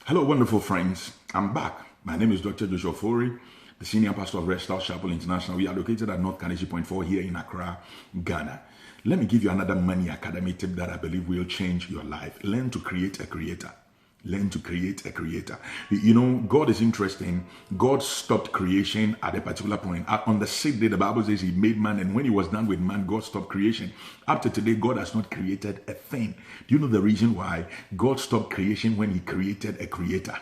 Hello, wonderful friends. I'm back. My name is Dr. Joshua Fori, the senior pastor of Rest House Chapel International. We are located at North Kaneshie Point 4 here in Accra, Ghana. Let me give you another money academy tip that I believe will change your life. Learn to create a creator. Learn to create a creator. You know, God is interesting. God stopped creation at a particular point. On the sixth day, the Bible says he made man, and when he was done with man, God stopped creation. Up to today, God has not created a thing. Do you know the reason why? God stopped creation when he created a creator.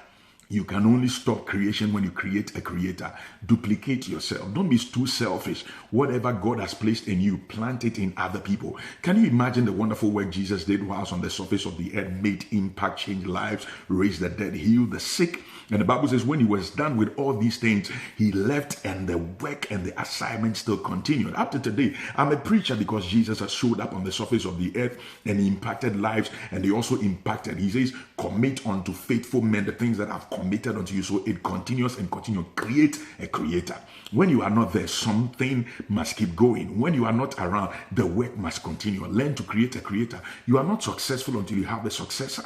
You can only stop creation when you create a creator. Duplicate yourself. Don't be too selfish. Whatever God has placed in you, plant it in other people. Can you imagine the wonderful work Jesus did whilst on the surface of the earth, made impact, changed lives, raised the dead, healed the sick? And the Bible says when he was done with all these things, he left and the work and the assignment still continued. Up to today, I'm a preacher because Jesus has showed up on the surface of the earth and he impacted lives, and he also impacted. He says, commit unto faithful men the things that I've committed unto you. So it continues and continues. Create a creator. When you are not there, something must keep going. When you are not around, the work must continue. Learn to create a creator. You are not successful until you have a successor.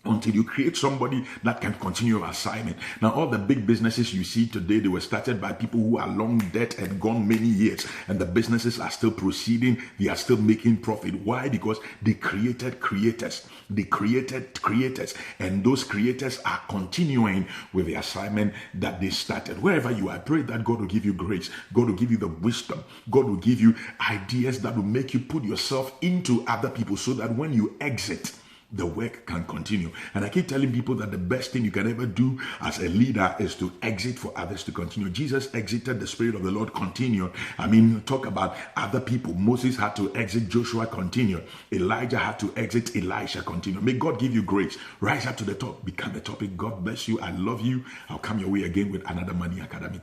Until you create somebody that can continue your assignment. Now, all the big businesses you see today, they were started by people who are long dead and gone many years, and the businesses are still proceeding. They are still making profit. Why? Because they created creators. They created creators, and those creators are continuing with the assignment that they started. Wherever you are, I pray that God will give you grace. God will give you the wisdom. God will give you ideas that will make you put yourself into other people so that when you exit, the work can continue. And I keep telling people that the best thing you can ever do as a leader is to exit for others to continue. Jesus exited, the Spirit of the Lord continued. I mean, talk about other people. Moses had to exit, Joshua continued. Elijah had to exit, Elisha continued. May God give you grace. Rise up to the top, become the topic. God bless you. I love you. I'll come your way again with another Money Academy.